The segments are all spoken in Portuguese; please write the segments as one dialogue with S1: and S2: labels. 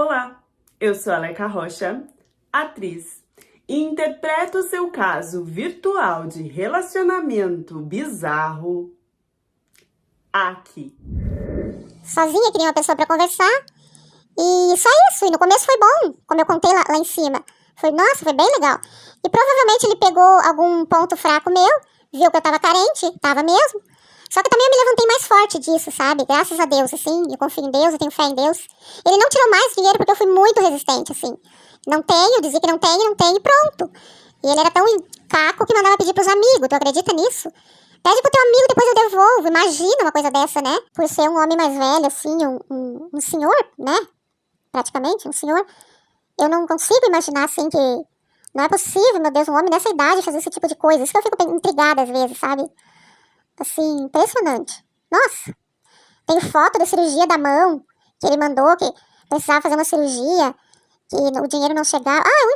S1: Olá, eu sou a Aleca Rocha, atriz, e interpreto o seu caso virtual de relacionamento bizarro aqui.
S2: Sozinha, queria uma pessoa pra conversar. E só isso. E no começo foi bom, como eu contei lá em cima. Foi bem legal. E provavelmente ele pegou algum ponto fraco meu, viu que eu tava carente, tava mesmo. Só que também eu me levantei mais forte disso, sabe? Graças a Deus, assim. Eu confio em Deus, eu tenho fé em Deus. Ele não tirou mais dinheiro porque eu fui muito resistente, assim. Não tenho, dizia que não tenho e pronto. E ele era tão caco que mandava pedir pros amigos. Tu acredita nisso? Pede pro teu amigo, depois eu devolvo. Imagina uma coisa dessa, né? Por ser um homem mais velho, assim, um senhor, né? Praticamente, um senhor. Eu não consigo imaginar, assim, que... Não é possível, meu Deus, um homem dessa idade fazer esse tipo de coisa. Isso que eu fico intrigada às vezes, sabe? Assim, impressionante. Nossa, tem foto da cirurgia da mão que ele mandou, que precisava fazer uma cirurgia, que o dinheiro não chegava. Ah,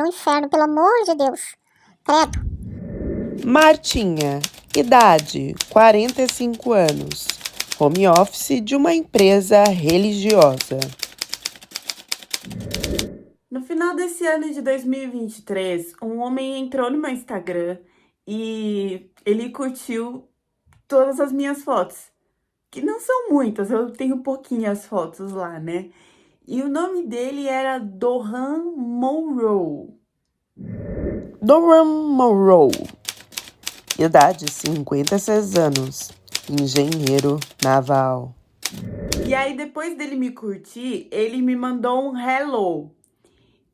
S2: um inferno, pelo amor de Deus. Credo.
S3: Martinha, idade 45 anos, home office de uma empresa religiosa.
S1: No final desse ano de 2023, um homem entrou no meu Instagram e ele curtiu todas as minhas fotos, que não são muitas, eu tenho pouquinhas fotos lá, né? E o nome dele era Doran Monroe.
S3: Doran Monroe, idade 56 anos, engenheiro naval.
S1: E aí, depois dele me curtir, ele me mandou um hello.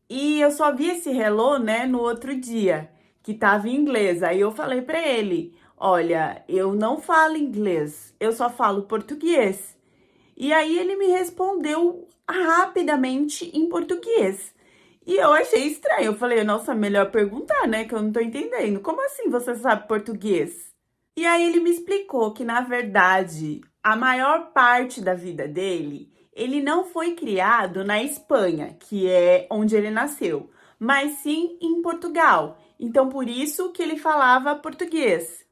S1: E eu só vi esse hello, né, no outro dia, que tava em inglês. Aí eu falei pra ele, olha, eu não falo inglês, eu só falo português. E aí ele me respondeu rapidamente em português. E eu achei estranho, eu falei, nossa, melhor perguntar, né, que eu não tô entendendo. Como assim você sabe português? E aí ele me explicou que, na verdade, a maior parte da vida dele, ele não foi criado na Espanha, que é onde ele nasceu, mas sim em Portugal. Então, por isso que ele falava português.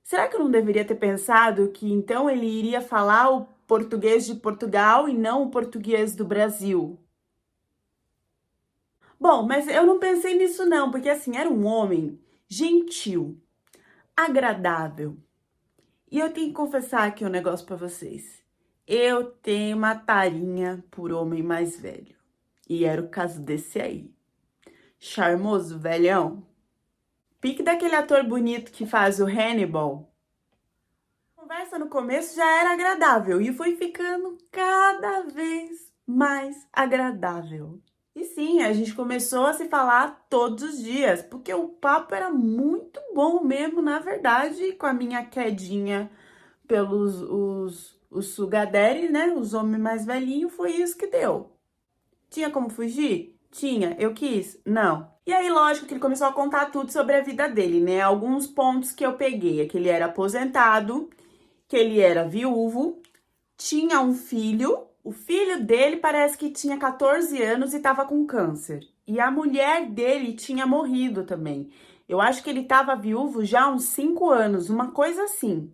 S1: Será que eu não deveria ter pensado que então ele iria falar o português de Portugal e não o português do Brasil? Bom, mas eu não pensei nisso não, porque assim, era um homem gentil, agradável. E eu tenho que confessar aqui um negócio pra vocês. Eu tenho uma tarinha por homem mais velho. E era o caso desse aí. Charmoso, velhão. Pique daquele ator bonito que faz o Hannibal. A conversa no começo já era agradável e foi ficando cada vez mais agradável. E sim, a gente começou a se falar todos os dias, porque o papo era muito bom mesmo, na verdade, com a minha quedinha pelos os sugar daddy, né? Os homens mais velhinhos, foi isso que deu. Tinha como fugir? Tinha. Eu quis? Não. E aí, lógico que ele começou a contar tudo sobre a vida dele, né? Alguns pontos que eu peguei é que ele era aposentado, que ele era viúvo, tinha um filho, o filho dele parece que tinha 14 anos e estava com câncer. E a mulher dele tinha morrido também. Eu acho que ele estava viúvo já há uns 5 anos, uma coisa assim.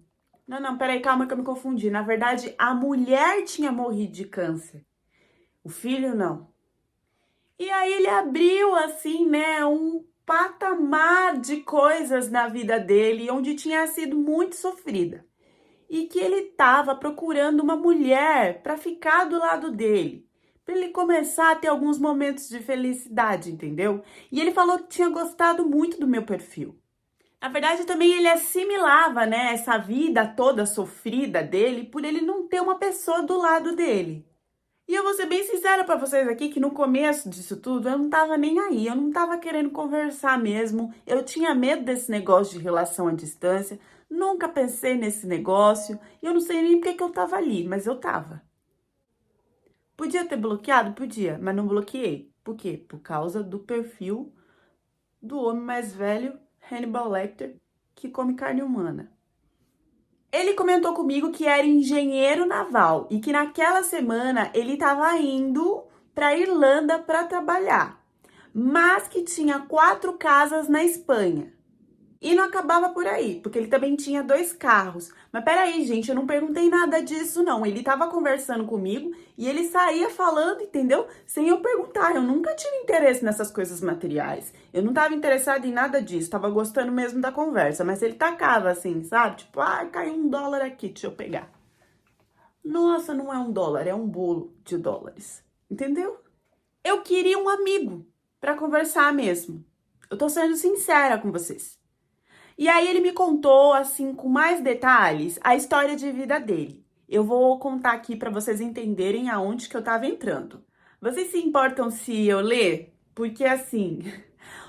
S1: Não, peraí, calma que eu me confundi. Na verdade, a mulher tinha morrido de câncer. O filho não. E aí ele abriu, assim, né, um patamar de coisas na vida dele, onde tinha sido muito sofrida. E que ele estava procurando uma mulher para ficar do lado dele. Para ele começar a ter alguns momentos de felicidade, entendeu? E ele falou que tinha gostado muito do meu perfil. Na verdade, também ele assimilava, né, essa vida toda sofrida dele por ele não ter uma pessoa do lado dele. E eu vou ser bem sincera pra vocês aqui que no começo disso tudo eu não tava nem aí, eu não tava querendo conversar mesmo, eu tinha medo desse negócio de relação à distância, nunca pensei nesse negócio, e eu não sei nem porque que eu tava ali, mas eu tava. Podia ter bloqueado? Podia, mas não bloqueei. Por quê? Por causa do perfil do homem mais velho, Hannibal Lecter, que come carne humana. Ele comentou comigo que era engenheiro naval e que naquela semana ele estava indo para Irlanda para trabalhar, mas que tinha 4 casas na Espanha E não acabava por aí, porque ele também tinha 2 carros. Mas peraí, gente, eu não perguntei nada disso, não. Ele tava conversando comigo e ele saía falando, entendeu? Sem eu perguntar. Eu nunca tive interesse nessas coisas materiais. Eu não tava interessada em nada disso. Tava gostando mesmo da conversa. Mas ele tacava assim, sabe? Tipo, caiu $1 aqui, deixa eu pegar. Nossa, não é $1, é um bolo de dólares. Entendeu? Eu queria um amigo pra conversar mesmo. Eu tô sendo sincera com vocês. E aí ele me contou, assim, com mais detalhes, a história de vida dele. Eu vou contar aqui para vocês entenderem aonde que eu tava entrando. Vocês se importam se eu ler? Porque, assim,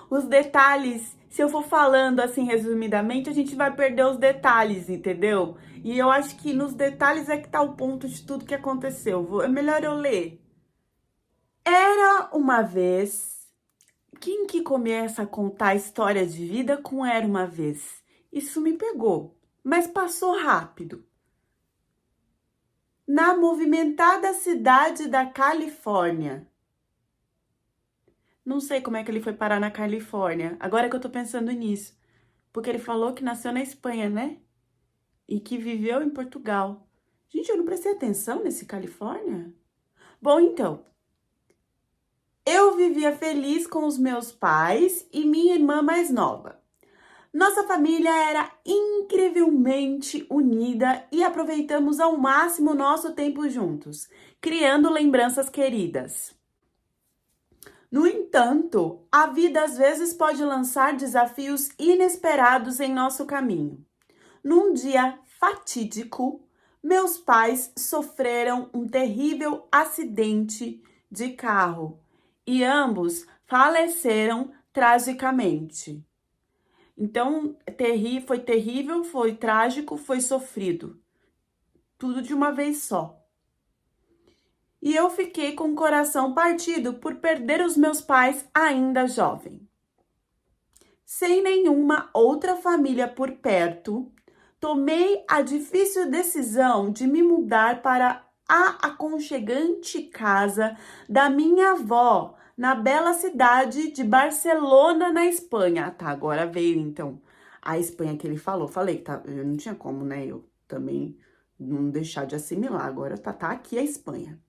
S1: os detalhes, se eu for falando, assim, resumidamente, a gente vai perder os detalhes, entendeu? E eu acho que nos detalhes é que tá o ponto de tudo que aconteceu. É melhor eu ler. Era uma vez... Quem que começa a contar a história de vida com Era uma Vez? Isso me pegou, mas passou rápido. Na movimentada cidade da Califórnia. Não sei como é que ele foi parar na Califórnia, agora que eu tô pensando nisso. Porque ele falou que nasceu na Espanha, né? E que viveu em Portugal. Gente, eu não prestei atenção nesse Califórnia? Bom, então... Eu vivia feliz com os meus pais e minha irmã mais nova. Nossa família era incrivelmente unida e aproveitamos ao máximo o nosso tempo juntos, criando lembranças queridas. No entanto, a vida às vezes pode lançar desafios inesperados em nosso caminho. Num dia fatídico, meus pais sofreram um terrível acidente de carro e ambos faleceram tragicamente. Então, foi terrível, foi trágico, foi sofrido. Tudo de uma vez só. E eu fiquei com o coração partido por perder os meus pais ainda jovem. Sem nenhuma outra família por perto, tomei a difícil decisão de me mudar para a aconchegante casa da minha avó, na bela cidade de Barcelona, na Espanha. Tá, agora veio então a Espanha que ele falou. Falei que tá, eu não tinha como, né? Eu também não deixar de assimilar. Agora tá aqui a Espanha.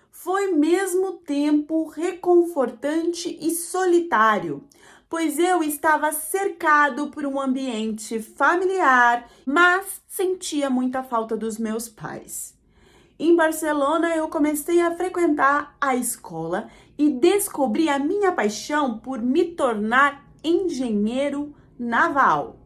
S1: Foi mesmo tempo reconfortante e solitário, pois eu estava cercado por um ambiente familiar, mas sentia muita falta dos meus pais. Em Barcelona, eu comecei a frequentar a escola e descobri a minha paixão por me tornar engenheiro naval.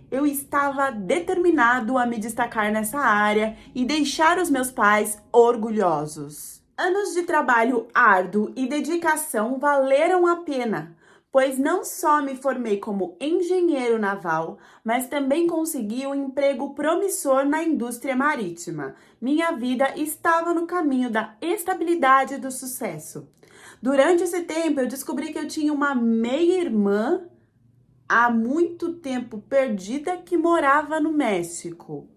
S1: Eu estava determinado a me destacar nessa área e deixar os meus pais orgulhosos. Anos de trabalho árduo e dedicação valeram a pena, pois não só me formei como engenheiro naval, mas também consegui um emprego promissor na indústria marítima. Minha vida estava no caminho da estabilidade e do sucesso. Durante esse tempo, eu descobri que eu tinha uma meia-irmã há muito tempo perdida que morava no México.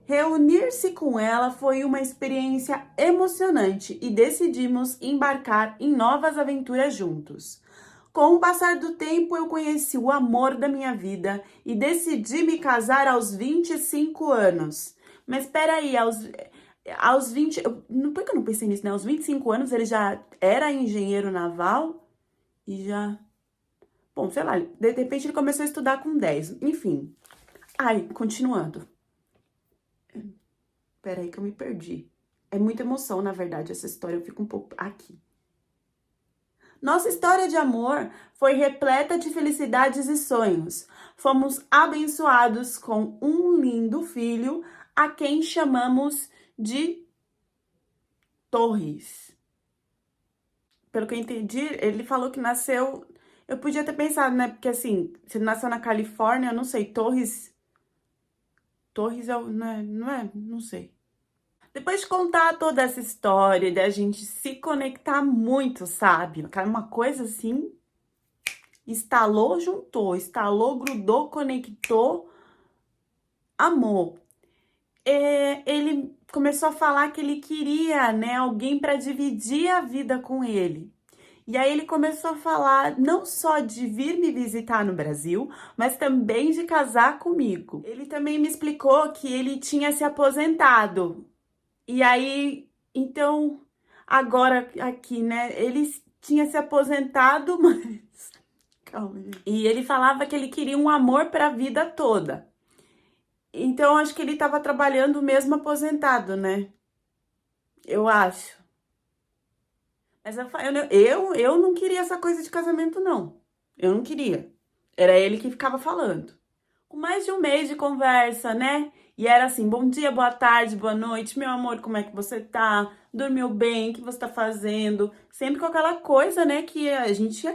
S1: Reunir-se com ela foi uma experiência emocionante e decidimos embarcar em novas aventuras juntos. Com o passar do tempo, eu conheci o amor da minha vida e decidi me casar aos 25 anos. Mas peraí, aos 20... Por que eu não pensei nisso, né? Aos 25 anos ele já era engenheiro naval e já... Bom, sei lá, de repente ele começou a estudar com 10. Enfim. Continuando. Peraí que eu me perdi. É muita emoção, na verdade, essa história. Eu fico um pouco aqui. Nossa história de amor foi repleta de felicidades e sonhos. Fomos abençoados com um lindo filho, a quem chamamos de Torres. Pelo que eu entendi, ele falou que nasceu... Eu podia ter pensado, né? Porque assim, se nasceu na Califórnia, eu não sei, Torres é o... Não sei. Depois de contar toda essa história, da gente se conectar muito, sabe? Uma coisa assim, estalou, juntou, estalou, grudou, conectou, amor. Ele começou a falar que ele queria, né, alguém para dividir a vida com ele. E aí ele começou a falar não só de vir me visitar no Brasil, mas também de casar comigo. Ele também me explicou que ele tinha se aposentado. E aí, então, agora aqui, né, ele tinha se aposentado, mas calma, gente. E ele falava que ele queria um amor para a vida toda. Então, acho que ele estava trabalhando mesmo aposentado, né? Eu acho. Mas eu não queria essa coisa de casamento, não. Eu não queria. Era ele que ficava falando. Com mais de um mês de conversa, né? E era assim, bom dia, boa tarde, boa noite, meu amor, como é que você tá? Dormiu bem? O que você tá fazendo? Sempre com aquela coisa, né, que a gente ia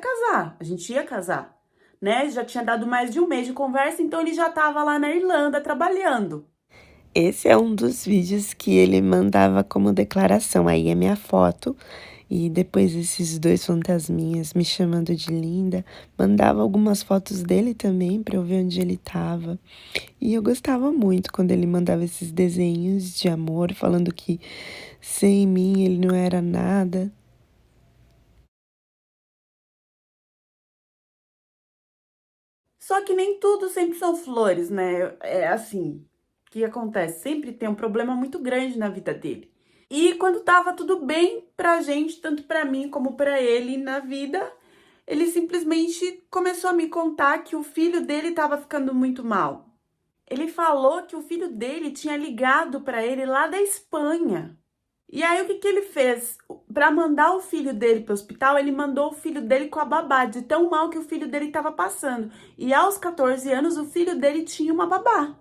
S1: casar, né? Já tinha dado mais de um mês de conversa, então ele já tava lá na Irlanda trabalhando.
S3: Esse é um dos vídeos que ele mandava como declaração. Aí é minha foto. E depois esses dois fantasminhas me chamando de linda. Mandava algumas fotos dele também pra eu ver onde ele tava. E eu gostava muito quando ele mandava esses desenhos de amor, falando que sem mim ele não era nada.
S1: Só que nem tudo sempre são flores, né? É assim, o que acontece? Sempre tem um problema muito grande na vida dele. E quando tava tudo bem pra gente, tanto pra mim como pra ele na vida, ele simplesmente começou a me contar que o filho dele tava ficando muito mal. Ele falou que o filho dele tinha ligado pra ele lá da Espanha. E aí o que que ele fez? Pra mandar o filho dele pro hospital, ele mandou o filho dele com a babá, de tão mal que o filho dele tava passando. E aos 14 anos, o filho dele tinha uma babá.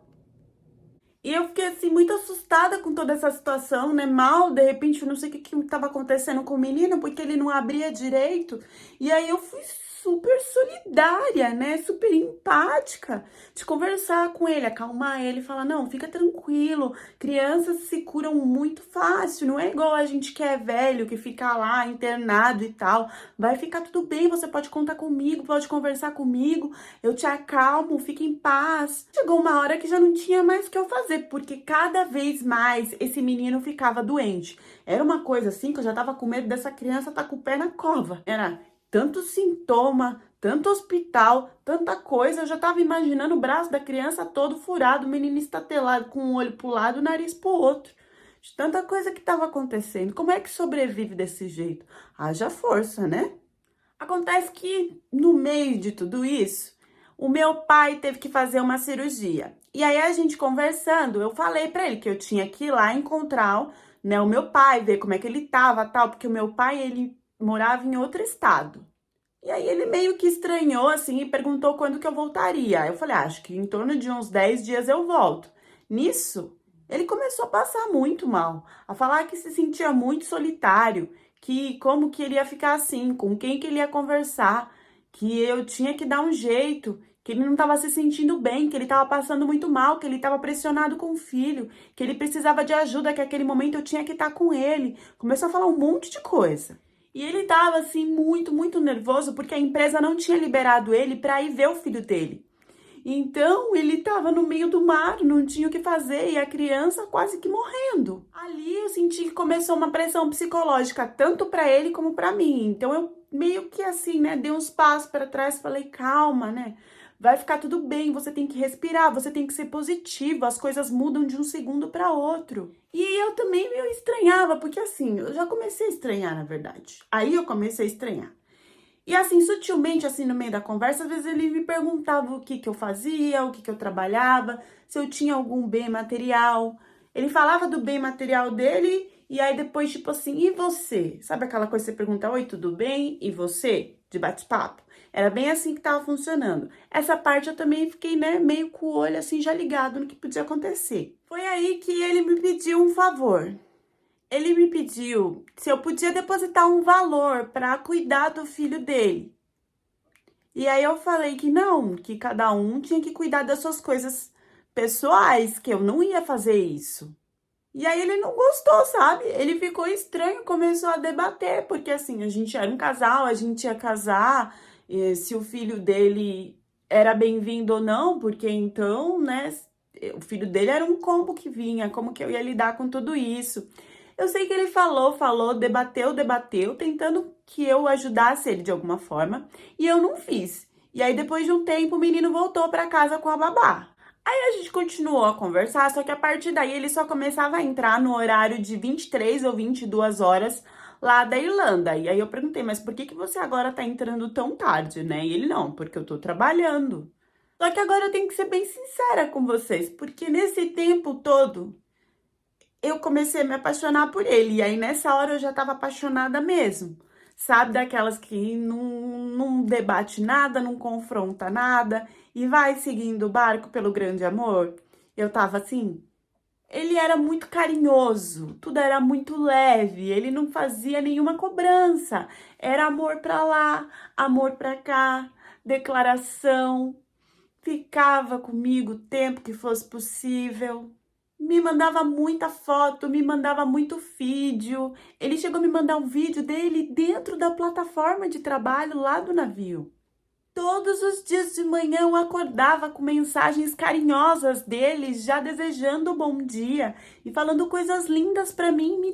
S1: E eu fiquei assim muito assustada com toda essa situação, né? Mal, de repente, eu não sei o que estava acontecendo com o menino, porque ele não abria direito. E aí eu fui super solidária, né? Super empática de conversar com ele, acalmar ele, falar: não, fica tranquilo, crianças se curam muito fácil, não é igual a gente que é velho, que fica lá internado e tal. Vai ficar tudo bem, você pode contar comigo, pode conversar comigo, eu te acalmo, fica em paz. Chegou uma hora que já não tinha mais o que eu fazer, porque cada vez mais esse menino ficava doente. Era uma coisa assim que eu já tava com medo dessa criança estar com o pé na cova. Era tanto sintoma, tanto hospital, tanta coisa. Eu já tava imaginando o braço da criança todo furado, o menino estatelado com um olho pro lado, o nariz pro outro. De tanta coisa que tava acontecendo. Como é que sobrevive desse jeito? Haja força, né? Acontece que no meio de tudo isso, o meu pai teve que fazer uma cirurgia. E aí a gente conversando, eu falei pra ele que eu tinha que ir lá encontrar, né, o meu pai, ver como é que ele tava, tal, porque o meu pai, ele morava em outro estado. E aí ele meio que estranhou assim e perguntou quando que eu voltaria. Eu falei: acho que em torno de uns 10 dias eu volto. Nisso, ele começou a passar muito mal, a falar que se sentia muito solitário, que como que ele ia ficar assim, com quem que ele ia conversar, que eu tinha que dar um jeito, que ele não estava se sentindo bem, que ele estava passando muito mal, que ele estava pressionado com o filho, que ele precisava de ajuda, que naquele momento eu tinha que estar com ele. Começou a falar um monte de coisa. E ele estava assim muito nervoso porque a empresa não tinha liberado ele para ir ver o filho dele. Então, ele estava no meio do mar, não tinha o que fazer e a criança quase que morrendo. Ali eu senti que começou uma pressão psicológica, tanto para ele como para mim. Então, eu meio que assim, né, dei uns passos para trás, falei: calma, né? Vai ficar tudo bem, você tem que respirar, você tem que ser positivo, as coisas mudam de um segundo para outro. E eu também meio estranhava, porque assim, eu já comecei a estranhar, na verdade. Aí eu comecei a estranhar. E assim, sutilmente, assim, no meio da conversa, às vezes ele me perguntava o que que eu fazia, o que que eu trabalhava, se eu tinha algum bem material. Ele falava do bem material dele e aí depois, tipo assim, e você? Sabe aquela coisa que você pergunta: oi, tudo bem? E você? De bate-papo. Era bem assim que tava funcionando. Essa parte eu também fiquei, né, meio com o olho assim já ligado no que podia acontecer. Foi aí que ele me pediu um favor. Ele me pediu se eu podia depositar um valor para cuidar do filho dele. E aí eu falei que não, que cada um tinha que cuidar das suas coisas pessoais, que eu não ia fazer isso. E aí ele não gostou, sabe? Ele ficou estranho, começou a debater, porque assim, a gente era um casal, a gente ia casar, se o filho dele era bem-vindo ou não, porque então, né, o filho dele era um combo que vinha, como que eu ia lidar com tudo isso? Eu sei que ele falou, debateu, tentando que eu ajudasse ele de alguma forma, e eu não fiz. E aí, depois de um tempo, o menino voltou pra casa com a babá. Aí a gente continuou a conversar, só que a partir daí ele só começava a entrar no horário de 23 ou 22 horas lá da Irlanda. E aí eu perguntei, mas por que que você agora tá entrando tão tarde, né? E ele, não, porque eu tô trabalhando. Só que agora eu tenho que ser bem sincera com vocês, porque nesse tempo todo eu comecei a me apaixonar por ele. E aí nessa hora eu já tava apaixonada mesmo. Sabe, daquelas que não debate nada, não confronta nada e vai seguindo o barco pelo grande amor? Eu tava assim. Ele era muito carinhoso, tudo era muito leve, ele não fazia nenhuma cobrança. Era amor pra lá, amor pra cá, declaração. Ficava comigo o tempo que fosse possível. Me mandava muita foto, me mandava muito vídeo. Ele chegou a me mandar um vídeo dele dentro da plataforma de trabalho lá do navio. Todos os dias de manhã eu acordava com mensagens carinhosas dele, já desejando um bom dia e falando coisas lindas pra mim. Me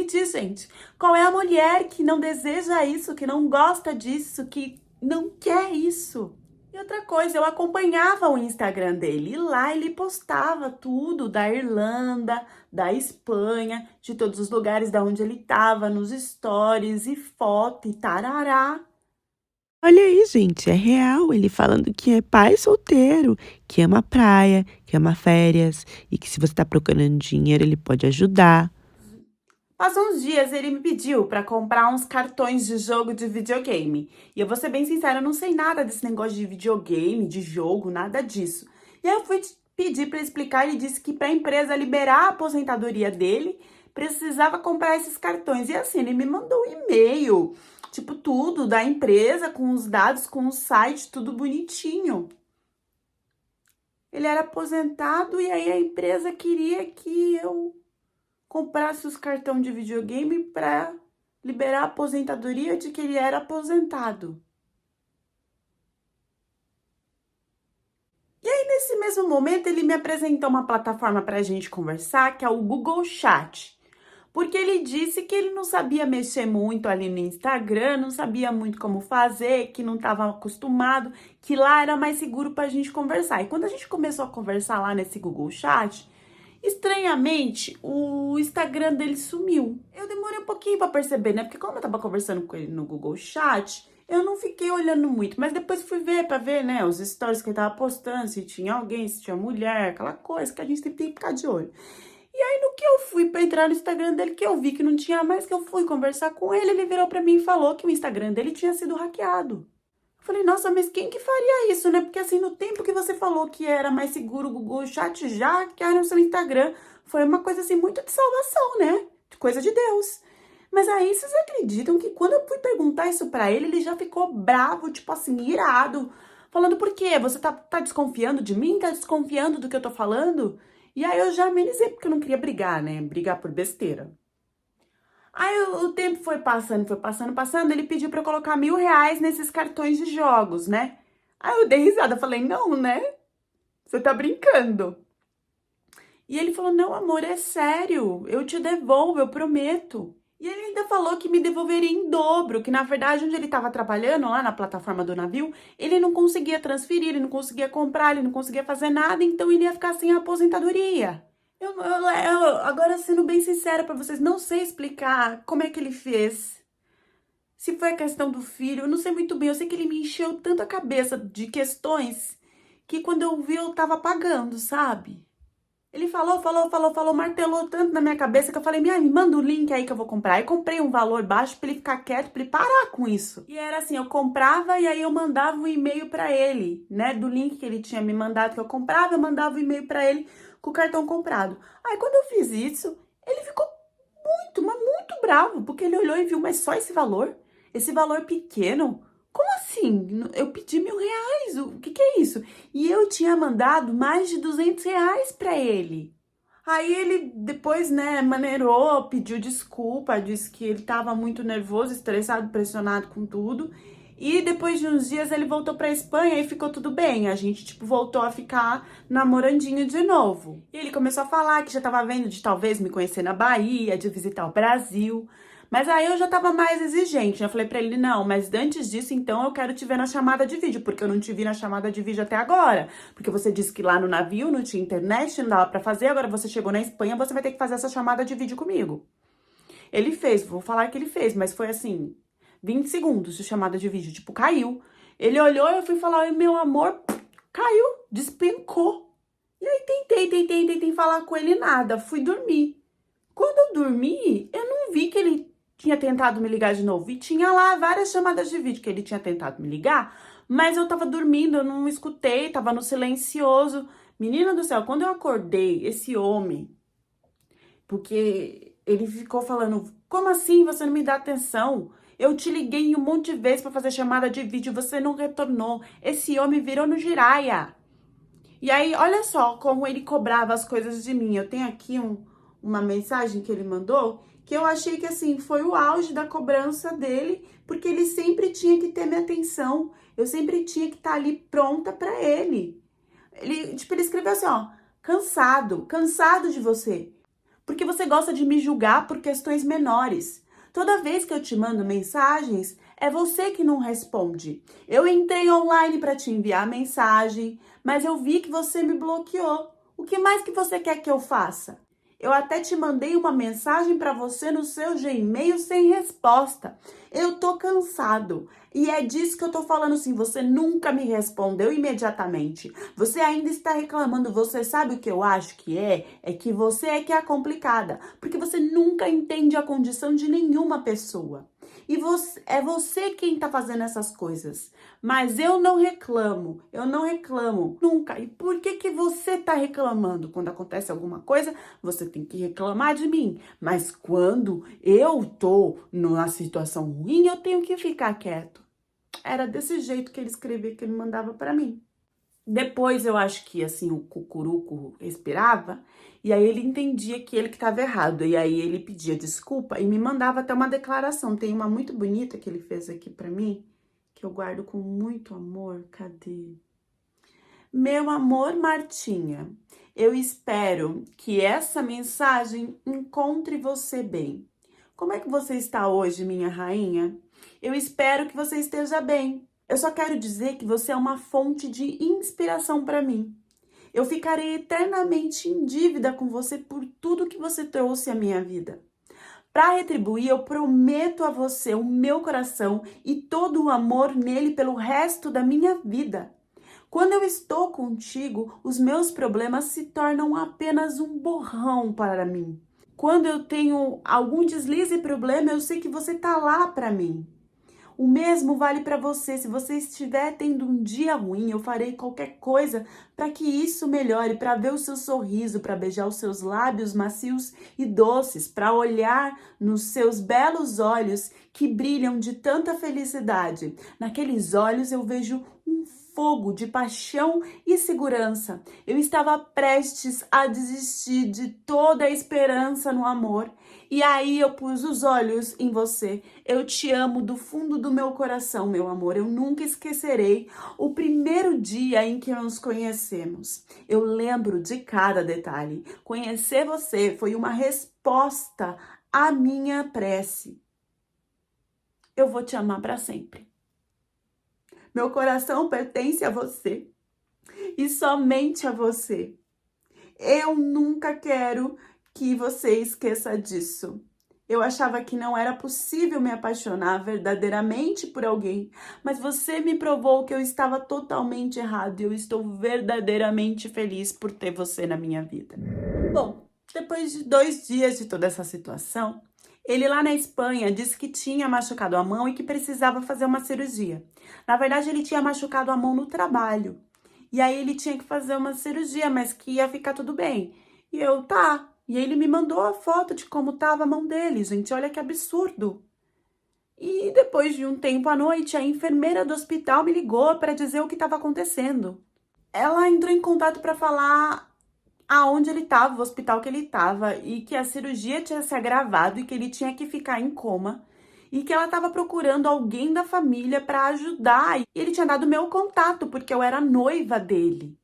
S1: diz, gente, qual é a mulher que não deseja isso, que não gosta disso, que não quer isso? E outra coisa, eu acompanhava o Instagram dele e lá ele postava tudo da Irlanda, da Espanha, de todos os lugares da onde ele estava, nos stories e foto e tarará.
S3: Olha aí, gente, é real ele falando que é pai solteiro, que ama praia, que ama férias e que se você tá procurando dinheiro, ele pode ajudar.
S1: Faz uns dias ele me pediu para comprar uns cartões de jogo de videogame. E eu vou ser bem sincera, eu não sei nada desse negócio de videogame, de jogo, nada disso. E aí eu fui pedir para explicar e ele disse que para a empresa liberar a aposentadoria dele, precisava comprar esses cartões. E assim, ele me mandou um e-mail, tipo tudo da empresa, com os dados, com o site, tudo bonitinho. Ele era aposentado e aí a empresa queria que eu comprasse os cartões de videogame para liberar a aposentadoria de que ele era aposentado. E aí, nesse mesmo momento, ele me apresentou uma plataforma para a gente conversar, que é o Google Chat. Porque ele disse que ele não sabia mexer muito ali no Instagram, não sabia muito como fazer, que não estava acostumado, que lá era mais seguro para a gente conversar. E quando a gente começou a conversar lá nesse Google Chat, estranhamente, o Instagram dele sumiu. Eu demorei um pouquinho para perceber, né? Porque como eu tava conversando com ele no Google Chat, eu não fiquei olhando muito, mas depois fui ver para ver, né, os stories que ele tava postando, se tinha alguém, se tinha mulher, aquela coisa que a gente tem que ficar de olho. E aí, no que eu fui para entrar no Instagram dele, que eu vi que não tinha mais, que eu fui conversar com ele, ele virou para mim e falou que o Instagram dele tinha sido hackeado. Falei, nossa, mas quem que faria isso, né? Porque assim, no tempo que você falou que era mais seguro o Google Chat, já hackearam o seu Instagram. Foi uma coisa assim, muito de salvação, né? De coisa de Deus. Mas aí, vocês acreditam que quando eu fui perguntar isso pra ele, ele já ficou bravo, tipo assim, irado. Falando, por quê? Você tá desconfiando de mim? Tá desconfiando do que eu tô falando? E aí eu já amenizei, porque eu não queria brigar, né? Brigar por besteira. Aí o tempo foi passando, ele pediu pra eu colocar R$ 1.000 nesses cartões de jogos, né? Aí eu dei risada, falei, não, né? Você tá brincando. E ele falou, não, amor, é sério, eu te devolvo, eu prometo. E ele ainda falou que me devolveria em dobro, que na verdade onde ele tava trabalhando, lá na plataforma do navio, ele não conseguia transferir, ele não conseguia comprar, ele não conseguia fazer nada, então ele ia ficar sem a aposentadoria. Agora, sendo bem sincera pra vocês, não sei explicar como é que ele fez. Se foi a questão do filho, eu não sei muito bem. Eu sei que ele me encheu tanto a cabeça de questões que quando eu vi eu tava apagando, sabe? Ele falou, martelou tanto na minha cabeça que eu falei, me manda o link aí que eu vou comprar. Aí comprei um valor baixo pra ele ficar quieto, pra ele parar com isso. E era assim, eu comprava e aí eu mandava um e-mail pra ele, né? Do link que ele tinha me mandado que eu comprava, eu mandava um e-mail pra ele com o cartão comprado. Aí quando eu fiz isso, ele ficou muito, mas muito bravo, porque ele olhou e viu, mas só esse valor? Esse valor pequeno? Como assim? Eu pedi R$ 1.000, o que é isso? E eu tinha mandado mais de R$ 200 pra ele. Aí ele depois, né, maneirou, pediu desculpa, disse que ele tava muito nervoso, estressado, pressionado com tudo. E depois de uns dias ele voltou pra Espanha e ficou tudo bem. A gente, tipo, voltou a ficar namorandinho de novo. E ele começou a falar que já tava vendo de talvez me conhecer na Bahia, de visitar o Brasil. Mas aí eu já tava mais exigente. Eu falei pra ele, não, mas antes disso, então, eu quero te ver na chamada de vídeo, porque eu não te vi na chamada de vídeo até agora. Porque você disse que lá no navio não tinha internet, não dava pra fazer, agora você chegou na Espanha, você vai ter que fazer essa chamada de vídeo comigo. Ele fez, vou falar que ele fez, mas foi assim, 20 segundos de chamada de vídeo, tipo, caiu. Ele olhou, eu fui falar, meu amor, caiu, despencou. E aí tentei falar com ele, nada, fui dormir. Quando eu dormi, eu não vi que ele tinha tentado me ligar de novo. E tinha lá várias chamadas de vídeo que ele tinha tentado me ligar, mas eu tava dormindo, eu não escutei, tava no silencioso. Menina do céu, quando eu acordei, esse homem, porque ele ficou falando, como assim você não me dá atenção? Eu te liguei um monte de vezes pra fazer chamada de vídeo, você não retornou. Esse homem virou no giraia. E aí, olha só como ele cobrava as coisas de mim. Eu tenho aqui uma mensagem que ele mandou, que eu achei que, assim, foi o auge da cobrança dele, porque ele sempre tinha que ter minha atenção. Eu sempre tinha que estar ali pronta pra ele. Ele escreveu assim, ó, cansado de você. Porque você gosta de me julgar por questões menores. Toda vez que eu te mando mensagens, é você que não responde. Eu entrei online para te enviar mensagem, mas eu vi que você me bloqueou. O que mais que você quer que eu faça? Eu até te mandei uma mensagem para você no seu Gmail sem resposta. Eu tô cansado. E é disso que eu tô falando assim, você nunca me respondeu imediatamente. Você ainda está reclamando, você sabe o que eu acho que é? É que você é que é a complicada, porque você nunca entende a condição de nenhuma pessoa. E é você quem tá fazendo essas coisas. Mas eu não reclamo nunca. E por que você tá reclamando? Quando acontece alguma coisa, você tem que reclamar de mim. Mas quando eu tô numa situação ruim, eu tenho que ficar quieto. Era desse jeito que ele escrevia, que ele mandava pra mim. Depois eu acho que assim o cucuruco respirava e aí ele entendia que ele que estava errado. E aí ele pedia desculpa e me mandava até uma declaração. Tem uma muito bonita que ele fez aqui pra mim, que eu guardo com muito amor. Cadê? Meu amor, Martinha, eu espero que essa mensagem encontre você bem. Como é que você está hoje, minha rainha? Eu espero que você esteja bem. Eu só quero dizer que você é uma fonte de inspiração para mim. Eu ficarei eternamente em dívida com você por tudo que você trouxe à minha vida. Para retribuir, eu prometo a você o meu coração e todo o amor nele pelo resto da minha vida. Quando eu estou contigo, os meus problemas se tornam apenas um borrão para mim. Quando eu tenho algum deslize e problema, eu sei que você está lá para mim. O mesmo vale para você. Se você estiver tendo um dia ruim, eu farei qualquer coisa para que isso melhore, para ver o seu sorriso, para beijar os seus lábios macios e doces, para olhar nos seus belos olhos que brilham de tanta felicidade. Naqueles olhos eu vejo um fogo de paixão e segurança. Eu estava prestes a desistir de toda a esperança no amor. E aí eu pus os olhos em você. Eu te amo do fundo do meu coração, meu amor. Eu nunca esquecerei o primeiro dia em que nos conhecemos. Eu lembro de cada detalhe. Conhecer você foi uma resposta à minha prece. Eu vou te amar para sempre. Meu coração pertence a você e somente a você. Eu nunca quero que você esqueça disso. Eu achava que não era possível me apaixonar verdadeiramente por alguém, mas você me provou que eu estava totalmente errado e eu estou verdadeiramente feliz por ter você na minha vida. Bom, depois de 2 dias de toda essa situação, ele lá na Espanha disse que tinha machucado a mão e que precisava fazer uma cirurgia. Na verdade, ele tinha machucado a mão no trabalho. E aí ele tinha que fazer uma cirurgia, mas que ia ficar tudo bem. E eu, tá. E aí ele me mandou a foto de como tava a mão dele, gente. Olha que absurdo. E depois de um tempo à noite, a enfermeira do hospital me ligou para dizer o que estava acontecendo. Ela entrou em contato para falar aonde ele estava, o hospital que ele estava, e que a cirurgia tinha se agravado e que ele tinha que ficar em coma. e que ela estava procurando alguém da família para ajudar. E ele tinha dado meu contato, porque eu era noiva dele.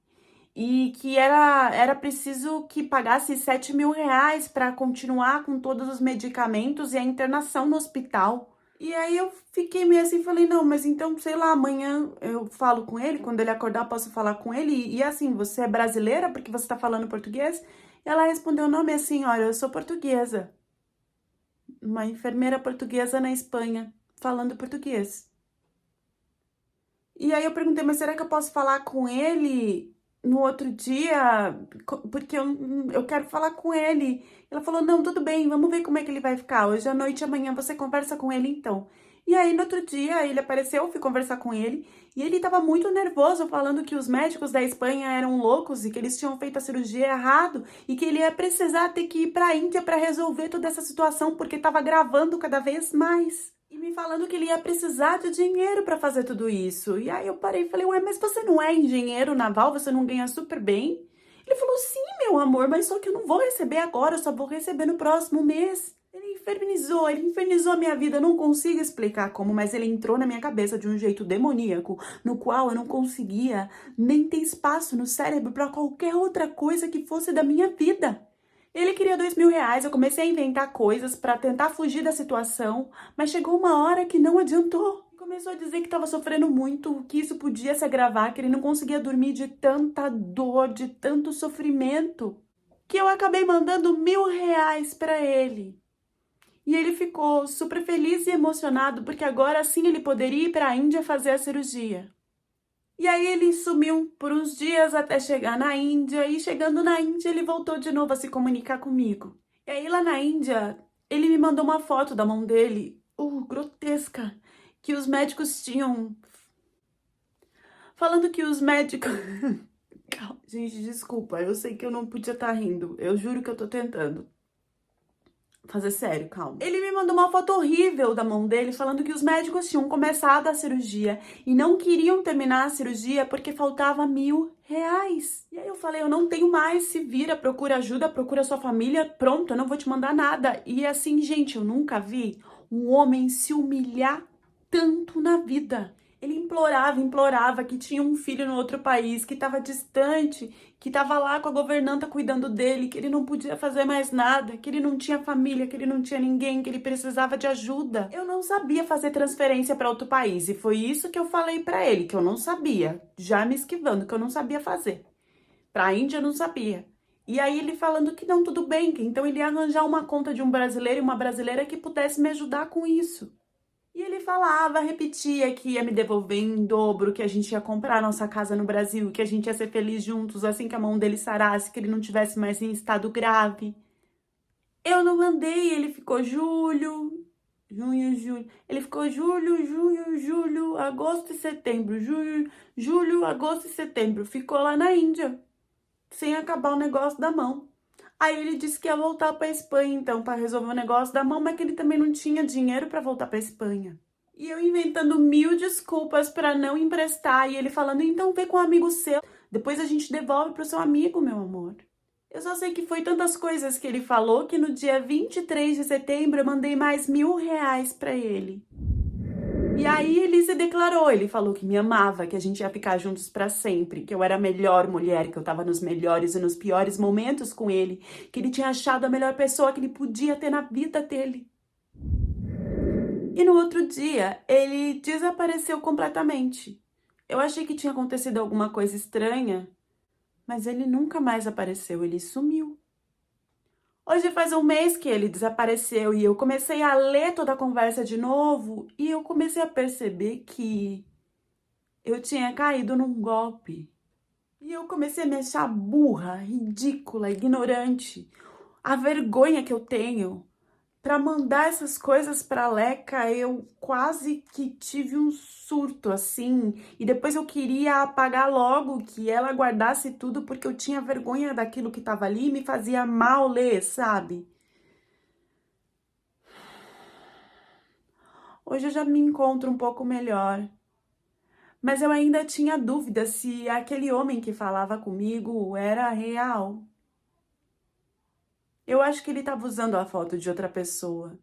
S1: E que era preciso que pagasse 7.000 reais para continuar com todos os medicamentos e a internação no hospital. E aí eu fiquei meio assim, falei, não, mas então, sei lá, amanhã eu falo com ele, quando ele acordar eu posso falar com ele. E assim, você é brasileira porque você tá falando português? E ela respondeu, não, minha senhora, eu sou portuguesa. Uma enfermeira portuguesa na Espanha, falando português. E aí eu perguntei, mas será que eu posso falar com ele no outro dia? Porque eu quero falar com ele. Ela falou, não, tudo bem, vamos ver como é que ele vai ficar. Hoje à noite, amanhã você conversa com ele então. E aí, no outro dia, ele apareceu, eu fui conversar com ele, e ele tava muito nervoso, falando que os médicos da Espanha eram loucos e que eles tinham feito a cirurgia errado e que ele ia precisar ter que ir pra Índia para resolver toda essa situação, porque tava gravando cada vez mais. E me falando que ele ia precisar de dinheiro para fazer tudo isso. E aí eu parei e falei, ué, mas você não é engenheiro naval? Você não ganha super bem? Ele falou, sim, meu amor, mas só que eu não vou receber agora, eu só vou receber no próximo mês. Ele infernizou a minha vida, eu não consigo explicar como, mas ele entrou na minha cabeça de um jeito demoníaco, no qual eu não conseguia nem ter espaço no cérebro para qualquer outra coisa que fosse da minha vida. Ele queria 2.000 reais, eu comecei a inventar coisas para tentar fugir da situação, mas chegou uma hora que não adiantou. Começou a dizer que estava sofrendo muito, que isso podia se agravar, que ele não conseguia dormir de tanta dor, de tanto sofrimento, que eu acabei mandando 1.000 reais para ele. E ele ficou super feliz e emocionado, porque agora sim ele poderia ir para a Índia fazer a cirurgia. E aí ele sumiu por uns dias até chegar na Índia, e chegando na Índia ele voltou de novo a se comunicar comigo. E aí lá na Índia, ele me mandou uma foto da mão dele, grotesca, que os médicos tinham... Falando que os médicos... Calma, gente, desculpa, eu sei que eu não podia estar rindo, eu juro que eu tô tentando fazer sério, calma. Ele me mandou uma foto horrível da mão dele, falando que os médicos tinham começado a cirurgia e não queriam terminar a cirurgia porque faltava 1.000 reais. E aí eu falei, eu não tenho mais, se vira, procura ajuda, procura sua família, pronto, eu não vou te mandar nada. E assim, gente, eu nunca vi um homem se humilhar tanto na vida. Ele implorava que tinha um filho no outro país, que estava distante, que estava lá com a governanta cuidando dele, que ele não podia fazer mais nada, que ele não tinha família, que ele não tinha ninguém, que ele precisava de ajuda. Eu não sabia fazer transferência para outro país e foi isso que eu falei para ele, que eu não sabia, já me esquivando, que eu não sabia fazer. Para a Índia eu não sabia. E aí ele falando que não, tudo bem, que então ele ia arranjar uma conta de um brasileiro e uma brasileira que pudesse me ajudar com isso. E ele falava, repetia que ia me devolver em dobro, que a gente ia comprar nossa casa no Brasil, que a gente ia ser feliz juntos assim que a mão dele sarasse, que ele não tivesse mais em estado grave. Eu não mandei, ele ficou julho, junho, julho. Ele ficou julho, junho, julho, agosto e setembro. Julho, agosto e setembro. Ficou lá na Índia, sem acabar o negócio da mão. Aí ele disse que ia voltar para Espanha, então, para resolver o negócio da mão, mas que ele também não tinha dinheiro para voltar para Espanha. E eu inventando 1.000 desculpas para não emprestar, e ele falando, então vê com um amigo seu, depois a gente devolve pro seu amigo, meu amor. Eu só sei que foi tantas coisas que ele falou que no dia 23 de setembro eu mandei mais 1.000 reais para ele. E aí ele se declarou, ele falou que me amava, que a gente ia ficar juntos pra sempre, que eu era a melhor mulher, que eu tava nos melhores e nos piores momentos com ele, que ele tinha achado a melhor pessoa que ele podia ter na vida dele. E no outro dia, ele desapareceu completamente. Eu achei que tinha acontecido alguma coisa estranha, mas ele nunca mais apareceu, ele sumiu. Hoje faz um mês que ele desapareceu e eu comecei a ler toda a conversa de novo e eu comecei a perceber que eu tinha caído num golpe. E eu comecei a me achar burra, ridícula, ignorante. A vergonha que eu tenho para mandar essas coisas para Leca, eu quase que tive um surto assim, e depois eu queria apagar logo, que ela guardasse tudo, porque eu tinha vergonha daquilo que tava ali e me fazia mal ler, sabe? Hoje eu já me encontro um pouco melhor, mas eu ainda tinha dúvida se aquele homem que falava comigo era real. Eu acho que ele estava usando a foto de outra pessoa.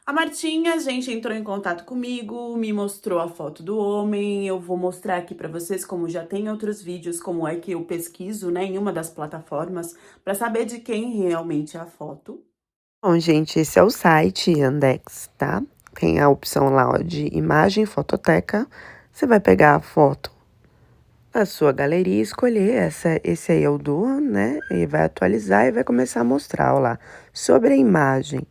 S1: A Martinha, gente, entrou em contato comigo, me mostrou a foto do homem. Eu vou mostrar aqui pra vocês, como já tem outros vídeos, como é que eu pesquiso, né, em uma das plataformas, pra saber de quem realmente é a foto.
S3: Bom, gente, esse é o site Yandex, tá? Tem a opção lá, ó, de imagem fototeca. Você vai pegar a foto da sua galeria e escolher esse aí é o dono, né? E vai atualizar e vai começar a mostrar, ó lá. Sobre a imagem,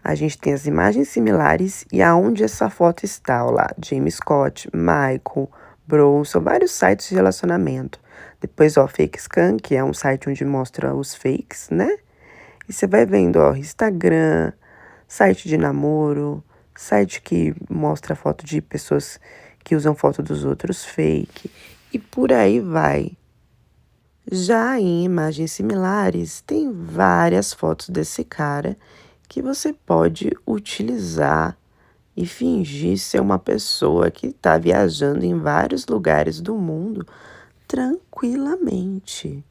S3: a gente tem as imagens similares e aonde essa foto está, ó lá. James Scott, Michael, Bronson, vários sites de relacionamento. Depois, ó, Fake Scan, que é um site onde mostra os fakes, né? E você vai vendo, ó, Instagram, site de namoro, site que mostra foto de pessoas que usam foto dos outros fake, e por aí vai. Já em imagens similares, tem várias fotos desse cara que você pode utilizar e fingir ser uma pessoa que está viajando em vários lugares do mundo tranquilamente.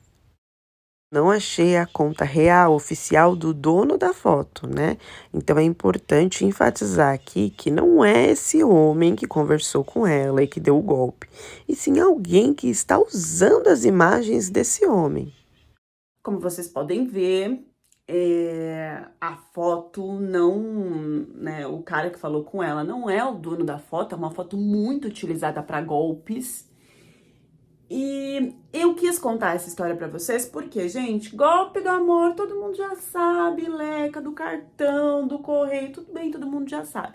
S3: Não achei a conta real, oficial do dono da foto, né? Então é importante enfatizar aqui que não é esse homem que conversou com ela e que deu o golpe, e sim alguém que está usando as imagens desse homem.
S1: Como vocês podem ver, a foto não, né, o cara que falou com ela não é o dono da foto, é uma foto muito utilizada para golpes. E eu quis contar essa história pra vocês porque, gente, golpe do amor, todo mundo já sabe, leca do cartão, do correio, tudo bem, todo mundo já sabe.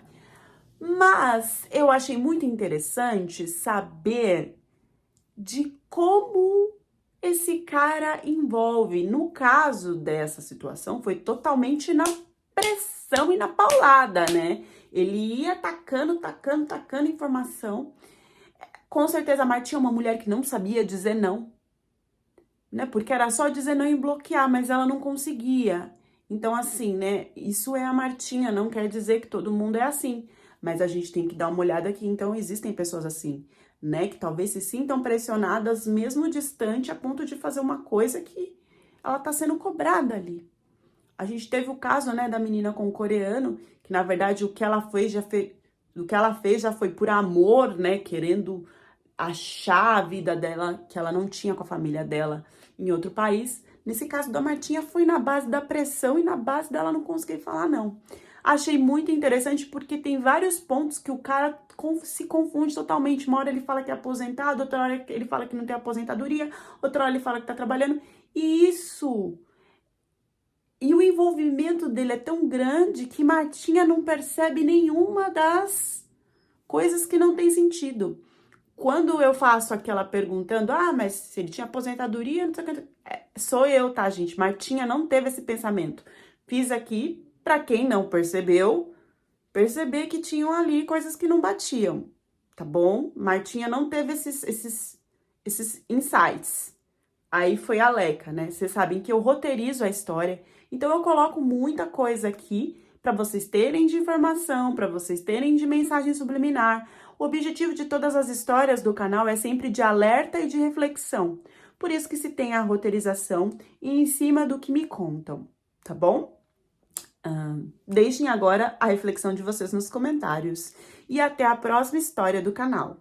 S1: Mas eu achei muito interessante saber de como esse cara envolve. No caso dessa situação, foi totalmente na pressão e na paulada, né? Ele ia tacando informação. Com certeza a Martinha é uma mulher que não sabia dizer não, né? Porque era só dizer não e bloquear, mas ela não conseguia. Então, assim, né? Isso é a Martinha, não quer dizer que todo mundo é assim. Mas a gente tem que dar uma olhada aqui. Então, existem pessoas assim, né? Que talvez se sintam pressionadas, mesmo distante, a ponto de fazer uma coisa que ela tá sendo cobrada ali. A gente teve o caso, né, da menina com o coreano, que na verdade o que ela fez já foi por amor, né? Querendo achar a vida dela, que ela não tinha com a família dela em outro país. Nesse caso da Martinha, foi na base da pressão e na base dela não conseguir falar não. Achei muito interessante porque tem vários pontos que o cara se confunde totalmente. Uma hora ele fala que é aposentado, outra hora ele fala que não tem aposentadoria, outra hora ele fala que tá trabalhando. E o envolvimento dele é tão grande que Martinha não percebe nenhuma das coisas que não tem sentido. Quando eu faço aquela perguntando, mas se ele tinha aposentadoria, não sei o que, sou eu, tá, gente? Martinha não teve esse pensamento. Fiz aqui, pra quem não percebeu, perceber que tinham ali coisas que não batiam, tá bom? Martinha não teve esses insights. Aí foi a Leca, né? Vocês sabem que eu roteirizo a história, então eu coloco muita coisa aqui para vocês terem de informação, para vocês terem de mensagem subliminar. O objetivo de todas as histórias do canal é sempre de alerta e de reflexão. Por isso que se tem a roteirização e em cima do que me contam, tá bom? Deixem agora a reflexão de vocês nos comentários. E até a próxima história do canal.